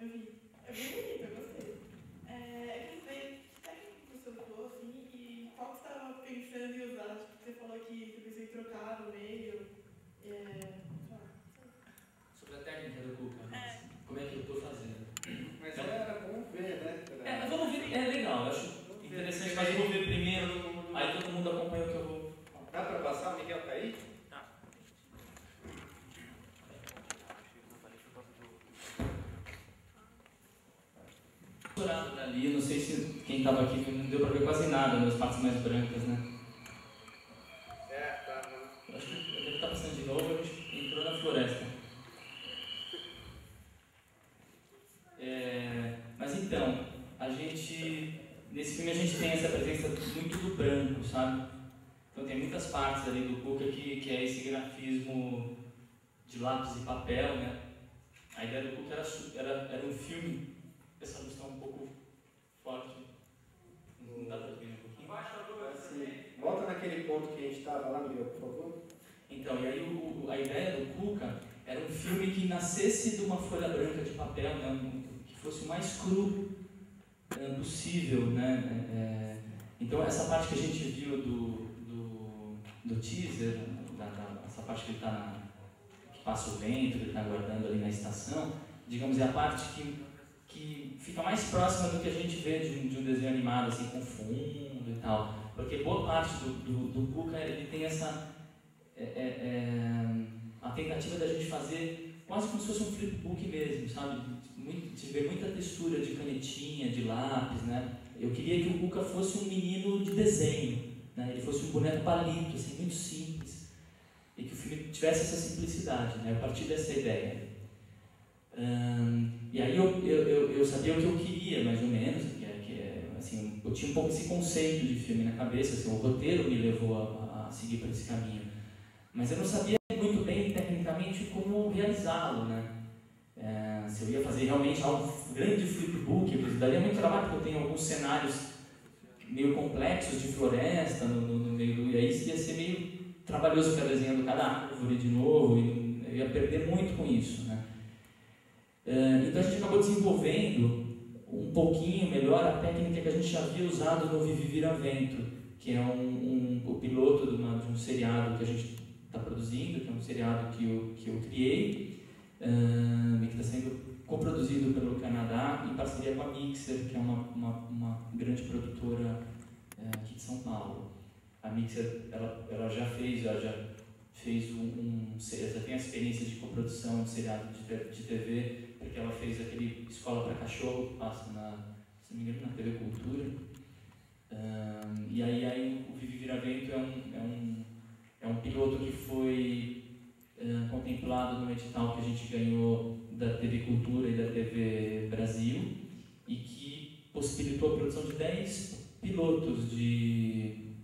eu vi. É bem bonito, eu gostei. Eu queria saber que técnica você usou, assim, e qual que você estava pensando em usar? Tipo, você falou que você pensou em trocar no meio. Sobre a técnica do Cuca, como é que eu estou fazendo? Mas era bom ver, né? Vamos ver, é legal, eu acho interessante, mas eu vou ver primeiro, aí todo mundo acompanha o que eu vou. Dá para passar? O Miguel tá aí? Tá. Ali, não sei se quem estava aqui não deu para ver quase nada nas partes mais brancas, né? Tá. Eu acho que deve estar passando de novo, a gente entrou na floresta. Mas então, nesse filme a gente tem essa presença muito do branco, sabe? Então tem muitas partes ali do Cuca que é esse grafismo de lápis e papel, né? A ideia do Cuca era um filme. Essa luz está um pouco forte. Não dá para ver um pouquinho? Volta naquele ponto que a gente estava lá, Miguel, por favor. Então, e aí a ideia do Cuca era um filme que nascesse de uma folha branca de papel, né? Que fosse o mais cru possível, né? Então essa parte que a gente viu do teaser, essa parte que ele que passa o vento, que ele está aguardando ali na estação, digamos, é a parte que fica mais próxima do que a gente vê de um desenho animado, assim, com fundo e tal. Porque boa parte do Cuca, ele tem essa a tentativa da gente fazer quase como se fosse um flipbook mesmo, sabe? De ver muita textura de canetinha, de lápis, né? Eu queria que o Cuca fosse um menino de desenho, né? Ele fosse um boneco palito, assim, muito simples, e que o filme tivesse essa simplicidade, né? A partir dessa ideia. E aí eu sabia o que eu queria, mais ou menos, assim, eu tinha um pouco esse conceito de filme na cabeça, assim, o roteiro me levou a seguir por esse caminho, mas eu não sabia muito bem tecnicamente como realizá-lo, né? Se eu ia fazer realmente um grande flipbook, daria muito trabalho, porque eu tenho alguns cenários meio complexos de floresta no meio, e aí ia ser meio trabalhoso ficar desenhando cada árvore de novo, e eu ia perder muito com isso, né? Então a gente acabou desenvolvendo um pouquinho melhor a técnica que a gente já havia usado no Vivi Vira Vento, que é o piloto de um seriado que a gente está produzindo, que é um seriado que eu criei, e que está sendo coproduzido pelo Canadá em parceria com a Mixer, que é uma grande produtora aqui de São Paulo. A Mixer ela já fez já tem a experiência de coprodução de seriado de TV, porque ela fez aquele Escola para Cachorro, que passa se não me engano, na TV Cultura. E aí o Vivi Vira Vento é um piloto que foi contemplado no edital que a gente ganhou da TV Cultura e da TV Brasil, e que possibilitou a produção de 10 pilotos de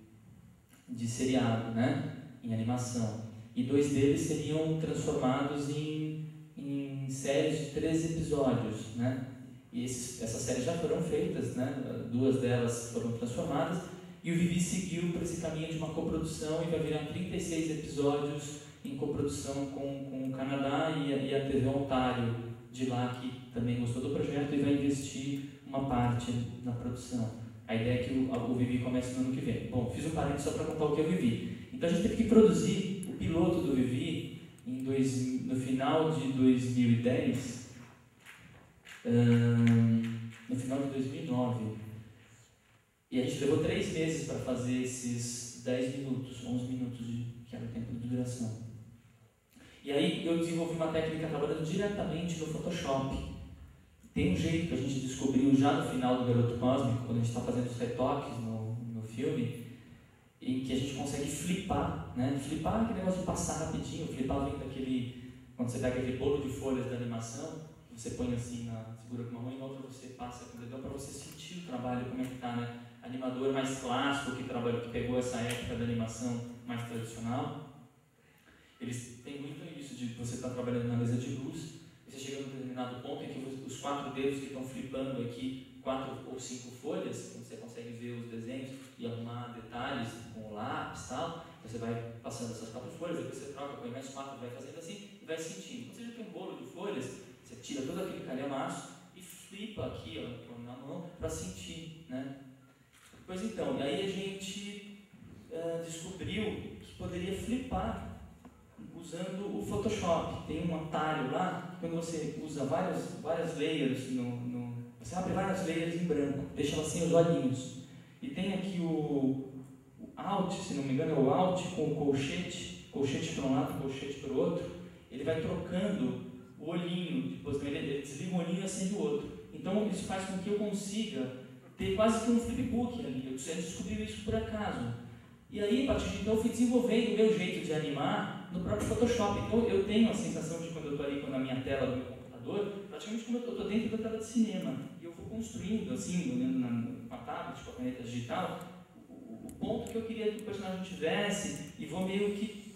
seriado, né, em animação. E 2 deles seriam transformados em séries de 13 episódios, né? E essas séries já foram feitas, né? 2 delas foram transformadas, e o Vivi seguiu por esse caminho de uma coprodução e vai virar 36 episódios em coprodução com o Canadá e a TV Ontário de lá, que também gostou do projeto e vai investir uma parte na produção. A ideia é que o Vivi comece no ano que vem. Bom, fiz um parênteses só para contar o que é o Vivi. Então a gente teve que produzir o piloto do Vivi no final de 2010, no final de 2009. E a gente levou 3 meses para fazer esses 10 minutos, 11 minutos, que era o tempo de duração. E aí eu desenvolvi uma técnica trabalhando diretamente no Photoshop. Tem um jeito que a gente descobriu já no final do Garoto Cósmico, quando a gente está fazendo os retoques no filme, em que a gente consegue flipar, né? Flipar é aquele negócio de passar rapidinho, flipar vem daquele, quando você pega aquele bolo de folhas da animação, você põe assim, segura com uma mão e na outra você passa com o dedão para você sentir o trabalho, como é que está, né? Animador mais clássico, que pegou essa época da animação mais tradicional, eles têm muito isso de você estar trabalhando na mesa de luz, e você chega num determinado ponto em que os 4 dedos que estão flipando aqui 4 ou 5 folhas, você consegue ver os desenhos e arrumar detalhes com o lápis e tal. Você vai passando essas 4 folhas, depois você troca, põe mais 4, vai fazendo assim e vai sentindo. Quando você já tem um bolo de folhas, você tira todo aquele calhamaço e aqui, ó, na mão, para sentir, né? Pois então, e aí a gente descobriu que poderia flipar usando o Photoshop. Tem um atalho lá, quando você usa várias layers, você abre várias layers em branco, deixa ela sem os olhinhos. E tem aqui o Alt, se não me engano, é o Alt com o colchete para um lado, colchete para o outro. Ele vai trocando o olhinho, depois ele desliga um olhinho e acende o outro. Então isso faz com que eu consiga ter quase que um flipbook ali. Eu descobri isso por acaso. E aí, a partir de então, eu fui desenvolvendo o meu jeito de animar no próprio Photoshop. Então eu tenho a sensação de quando eu estou ali na minha tela do meu computador, praticamente como eu estou dentro da tela de cinema. E eu vou construindo, assim, olhando com a tablet, com a caneta digital, o ponto que eu queria que o personagem tivesse, e vou meio que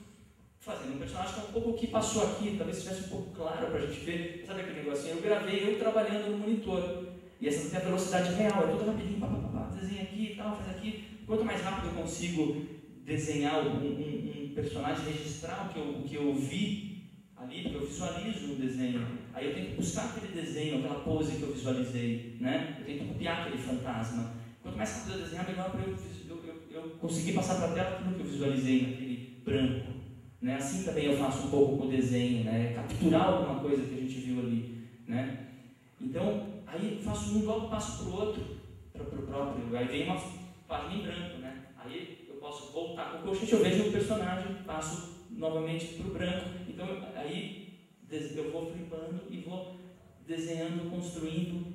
fazendo um personagem que é um pouco o que passou aqui, talvez estivesse um pouco claro para a gente ver. Sabe aquele negocinho? Eu gravei eu trabalhando no monitor. E essa não tem a velocidade real, é tudo rapidinho, desenha aqui e tal, faz aqui. Quanto mais rápido eu consigo desenhar um personagem, registrar o que eu vi ali, porque eu visualizo o desenho, aí eu tenho que buscar aquele desenho, aquela pose que eu visualizei, né? Eu tenho que copiar aquele fantasma. Quanto mais rápido eu desenhar, melhor para eu conseguir passar para a tela aquilo que eu visualizei naquele branco. Né? Assim também eu faço um pouco com o desenho, né? Capturar alguma coisa que a gente viu ali, né? Então, aí eu faço um, logo passo para o outro, para o próprio, aí vem uma página em branco, né? Aí eu posso voltar com o colchete, eu vejo o personagem, passo novamente para o branco. Então, aí eu vou flipando e vou desenhando, construindo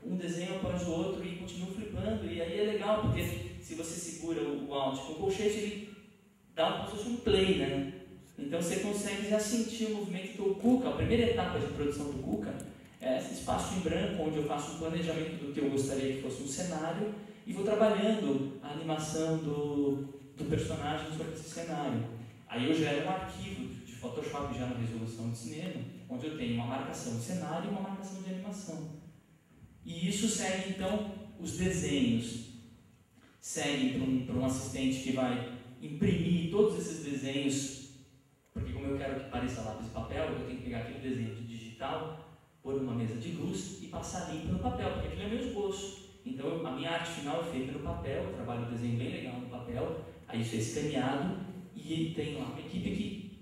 um desenho após o outro e continuo flipando. E aí é legal, porque se você segura o Alt com o colchete, ele dá como se fosse um play, né? Então você consegue já sentir o movimento do Kuka. A primeira etapa de produção do Kuka é esse espaço em branco, onde eu faço um planejamento do que eu gostaria que fosse um cenário e vou trabalhando a animação do personagem sobre esse cenário. Aí eu gero um arquivo de Photoshop já na resolução de cinema, onde eu tenho uma marcação de cenário e uma marcação de animação. E isso segue então os desenhos. Segue para um assistente que vai imprimir todos esses desenhos, porque como eu quero que pareça lápis e papel, eu tenho que pegar aquele desenho de digital, pôr numa mesa de luz e passar limpo no papel, porque aquilo é meu esboço. Então a minha arte final é feita no papel, eu trabalho um desenho bem legal no papel, aí isso é escaneado e tem lá uma equipe que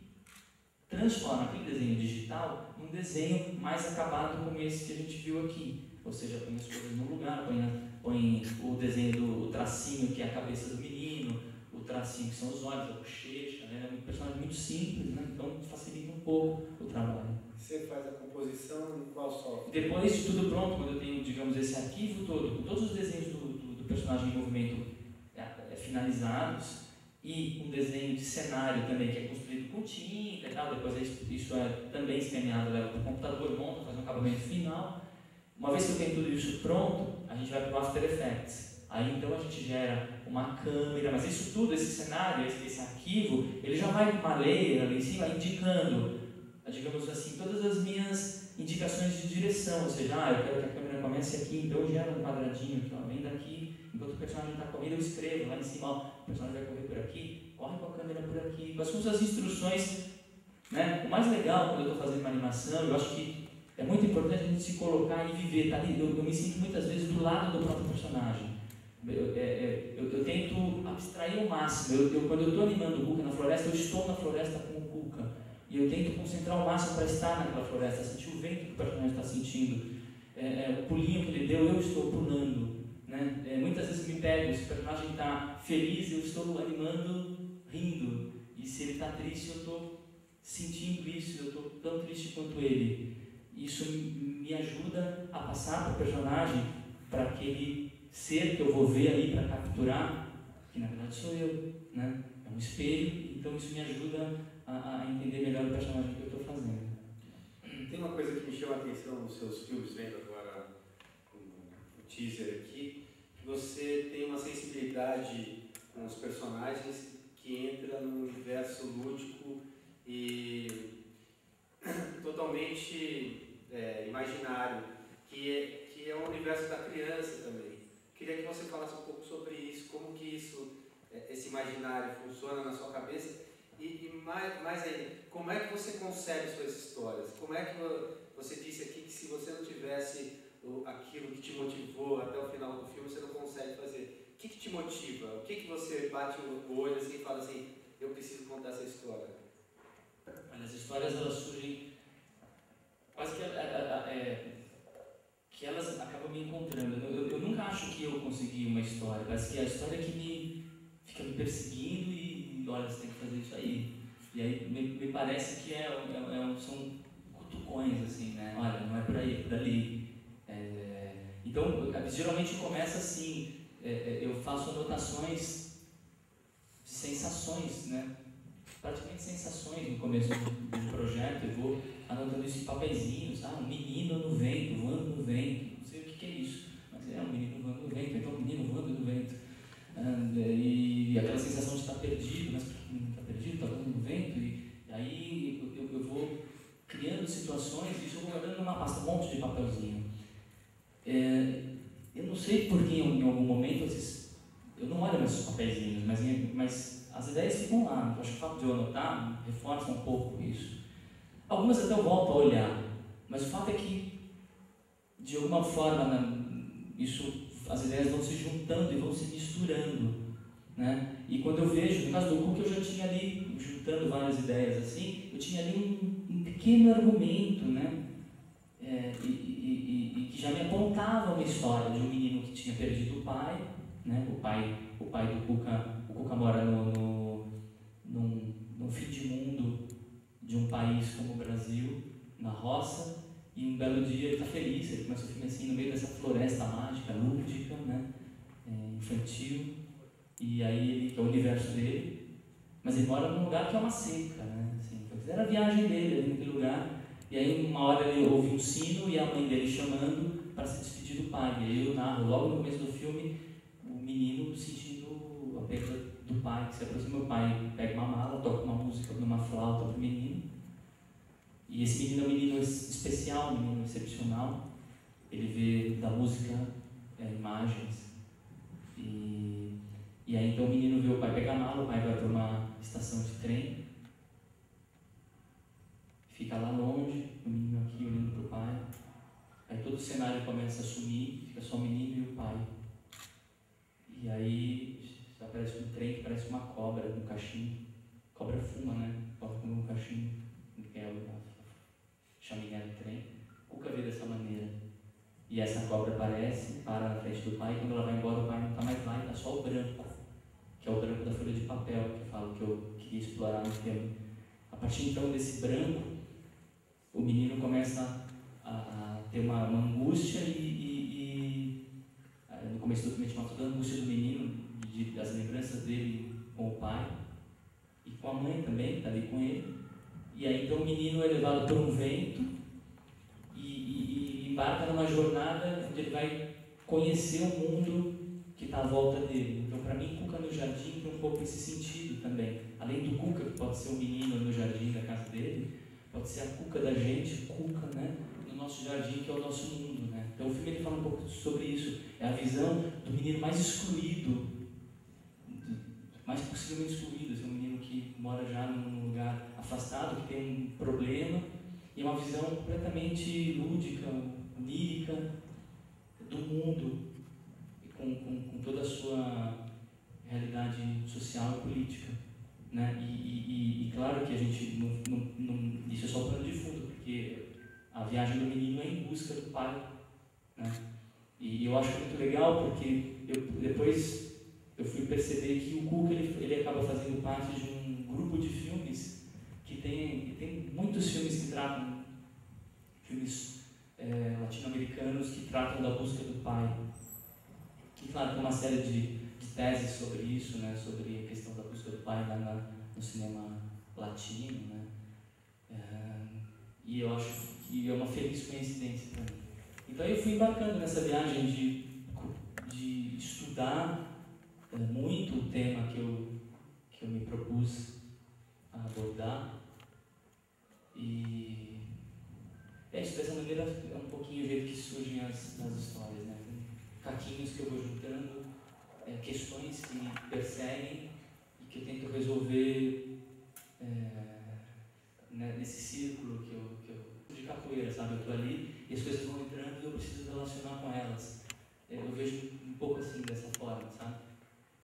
transforma aquele desenho digital num desenho mais acabado como esse que a gente viu aqui. Ou seja, põe as coisas no lugar, põe o desenho do tracinho que é a cabeça do menino, o tracinho que são os olhos, a bochecha, né? É um personagem muito simples, né? Então facilita um pouco o trabalho. Você faz a composição em qual software? Depois de tudo pronto, quando eu tenho, digamos, esse arquivo todo, com todos os desenhos do personagem em movimento finalizados, e um desenho de cenário também, que é construído com tinta e tal, depois isso é também escaneado, leva para o computador, monta, faz um acabamento final. Uma vez que eu tenho tudo isso pronto, a gente vai para o After Effects. Aí então a gente gera uma câmera, mas isso tudo, esse cenário, esse arquivo, ele já vai com uma layer ali em cima indicando, digamos assim, todas as minhas indicações de direção, ou seja, eu quero que a câmera comece aqui, então eu gero um quadradinho aqui, ó, vem daqui, enquanto o personagem está correndo, eu escrevo lá em cima, ó, o personagem vai correr por aqui, corre com a câmera por aqui, quais são as instruções, né? O mais legal quando eu estou fazendo uma animação, eu acho que é muito importante a gente se colocar e viver, tá ali, eu me sinto muitas vezes do lado do próprio personagem. Eu tento abstrair o máximo. Quando eu estou animando o Kuka na floresta, eu estou na floresta com o Kuka. E eu tento concentrar o máximo para estar naquela floresta, sentir o vento que o personagem está sentindo. O pulinho que ele deu, eu estou pulando. Né? Muitas vezes me pego, se o personagem está feliz, eu estou animando, rindo. E se ele está triste, eu estou sentindo isso, eu estou tão triste quanto ele. Isso me ajuda a passar para o personagem, para aquele ser que eu vou ver ali para capturar, que na verdade sou eu, né? É um espelho, então isso me ajuda a entender melhor o personagem que eu estou fazendo. Tem uma coisa que me chama a atenção nos seus filmes, vendo agora o teaser aqui, que você tem uma sensibilidade com os personagens que entra num universo lúdico e totalmente imaginário, que é o universo da criança também. Queria que você falasse um pouco sobre isso, como que esse imaginário funciona na sua cabeça e mais ainda, como é que você concebe suas histórias? Como é que você disse aqui que se você não tivesse aquilo que te motivou até o final do filme, você não consegue fazer. O que te motiva? O que você bate o olho assim e fala assim, eu preciso contar essa história? As histórias, elas surgem quase que elas acabam me encontrando. Eu nunca acho que eu consegui uma história. Parece que é a história que fica me perseguindo e olha, você tem que fazer isso aí. E aí me parece que são cutucões, assim, né? Olha, não é por aí, é por ali. Então, geralmente começa assim, eu faço anotações de sensações, né? Praticamente sensações no começo do projeto. Eu vou anotando isso em papeizinhos. Um menino no vento, voando no vento. Não sei o que é isso, mas um menino voando no vento, então um menino voando no vento. E aquela sensação de estar perdido, mas por que o menino está perdido? Está voando no vento. E aí eu vou criando situações e isso eu vou guardando numa pasta, um monte de papelzinho. Eu não sei por que em algum momento eu não olho meus papeizinhos, mas as ideias ficam lá. Eu acho que o fato de eu anotar reforça um pouco isso. Algumas até eu volto a olhar, mas o fato é que, de alguma forma, as ideias vão se juntando e vão se misturando, né? E quando eu vejo, no caso do Cook, eu já tinha ali, juntando várias ideias assim, eu tinha ali um pequeno argumento, né? E que já me apontava uma história de um menino que tinha perdido o pai, né? O pai do Cuca, o Cuca mora num fim de mundo de um país como o Brasil, na roça, e um belo dia ele está feliz, ele começa o filme assim, no meio dessa floresta mágica, lúdica, né? Infantil, e aí ele, que é o universo dele, mas ele mora num lugar que é uma seca, né? Assim, era a viagem dele ali naquele lugar. E aí uma hora ele ouve um sino e a mãe dele chamando para se despedir do pai. E aí eu narro, logo no começo do filme, o menino sentindo a perda do pai, que se aproxima. O pai pega uma mala, toca uma música numa flauta para o menino. E esse menino é um menino especial, um menino excepcional. Ele vê da música imagens. E aí então o menino vê o pai pegar a mala, o pai vai para uma estação de trem. Fica lá longe, o menino aqui olhando para o pai. Aí todo o cenário começa a sumir, fica só o menino e o pai. E aí aparece um trem que parece uma cobra no cachimbo. Cobra fuma, né? Cobra fuma no cachimbo, que é a chaminé do trem. Cuca vê dessa maneira. E essa cobra aparece, para na frente do pai, e quando ela vai embora, o pai não está mais lá, e está só o branco, que é o branco da folha de papel, que eu falo que eu queria explorar no filme. A partir então desse branco, o menino começa a ter uma angústia no começo do filme a gente mostra toda a angústia do menino, das lembranças dele com o pai e com a mãe também, que está ali com ele. E aí então o menino é levado por um vento e embarca numa jornada onde ele vai conhecer o mundo que está à volta dele. Então para mim, Cuca no Jardim tem um pouco esse sentido também. Além do Cuca, que pode ser o menino no jardim da casa dele, pode ser a Cuca da gente, Cuca, né? No nosso jardim, que é o nosso mundo, né? Então o filme ele fala um pouco sobre isso. É a visão do menino mais excluído, mais possivelmente excluído. Assim, um menino que mora já num lugar afastado, que tem um problema, e é uma visão completamente lúdica, lírica do mundo, com toda a sua realidade social e política. Né? E claro que a gente isso é só o plano de fundo, porque a viagem do menino é em busca do pai, né? E eu acho muito legal porque depois eu fui perceber que o Cuca ele acaba fazendo parte de um grupo de filmes que tem muitos filmes que tratam, filmes latino-americanos que tratam da busca do pai, que claro tem uma série de teses sobre isso, né? Sobre a questão da busca do pai no cinema latino, né? E eu acho que é uma feliz coincidência para mim. Então eu fui embarcando nessa viagem de estudar muito o tema que eu me propus a abordar. E dessa maneira é um pouquinho o jeito que surgem as histórias, né? Caquinhos que eu vou juntando, questões que me perseguem e que eu tento resolver nesse círculo de capoeira, sabe? Eu estou ali e as coisas vão entrando e eu preciso relacionar vejo